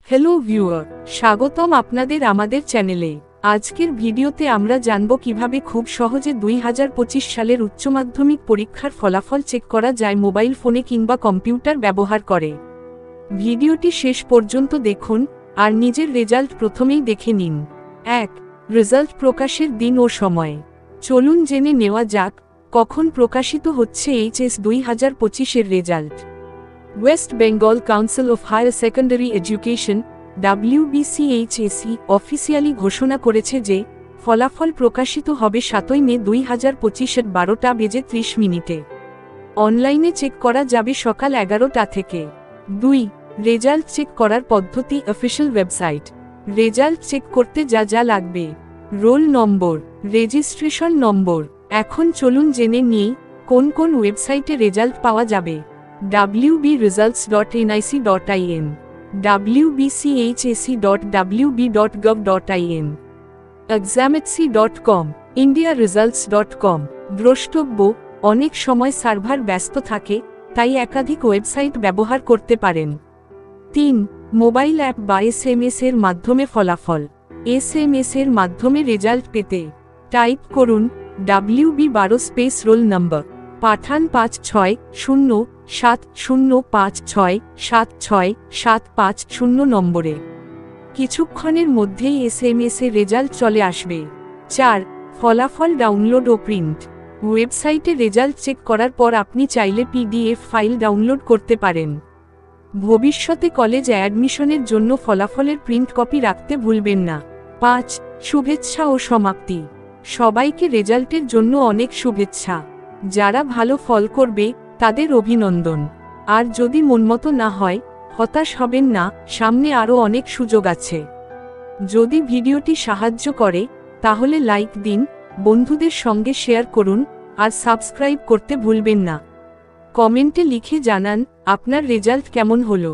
Hello viewer, স্বাগতম আপনাদের আমাদের চ্যানেলে। আজকের ভিডিওতে আমরা জানব কিভাবে খুব সহজে 2025 সালের উচ্চ মাধ্যমিক পরীক্ষার ফলাফল চেক করা যায় মোবাইল ফোনে কিংবা কম্পিউটার ব্যবহার করে। ভিডিওটি শেষ পর্যন্ত দেখুন আর নিজের রেজাল্ট প্রথমেই দেখে নিন। 1. রেজাল্ট প্রকাশের দিন ও সময়। চলুন জেনে নেওয়া যাক কখন প্রকাশিত হচ্ছে এইচএস 2025 এর result. West Bengal council of higher secondary education WBCHSE officially ঘোষণা করেছে যে ফলাফল প্রকাশিত হবে 7 মে 2025 এর 12:30 অনলাইনে চেক করা যাবে সকাল 11টা থেকে। 2. রেজাল্ট চেক করার পদ্ধতি। Official website. রেজাল্ট চেক করতে যা যা লাগবে: রোল নম্বর, রেজিস্ট্রেশন নম্বর। এখন চলুন জেনে নিই কোন কোন ওয়েবসাইটে রেজাল্ট পাওয়া যাবে। wbresults.nic.in, wbchse.wb.gov.in, examhc.com, indiaresults.com। দ্রষ্টব্য: অনেক সময় সার্ভার ব্যস্ত থাকে, তাই একাধিক ওয়েবসাইট ব্যবহার করতে পারেন। 3. মোবাইল অ্যাপ বা SMS এর মাধ্যমে ফলাফল। SMS এর মাধ্যমে রেজাল্ট পেতে টাইপ করুন WB12 রোল নম্বর, পাঠান 560705676750 নম্বরে। কিছুক্ষণের মধ্যেই SMS এ রেজাল্ট চলে আসবে। 4. ফলাফল ডাউনলোড ও প্রিন্ট। ওয়েবসাইটে রেজাল্ট চেক করার পর আপনি চাইলে PDF ফাইল ডাউনলোড করতে পারেন। ভবিষ্যতে কলেজ অ্যাডমিশনের জন্য ফলাফলের প্রিন্ট কপি রাখতে ভুলবেন না। 5. শুভেচ্ছা ও সমাপ্তি। সবাইকে রেজাল্টের জন্য অনেক শুভেচ্ছা। যারা ভালো ফল করবে তাদের অভিনন্দন। আর যদি মনমতো না হয়, হতাশ হবেন না, সামনে আরও অনেক সুযোগ আছে। যদি ভিডিওটি সাহায্য করে তাহলে লাইক দিন, বন্ধুদের সঙ্গে শেয়ার করুন আর সাবস্ক্রাইব করতে ভুলবেন না। কমেন্টে লিখে জানান আপনার রেজাল্ট কেমন হলো।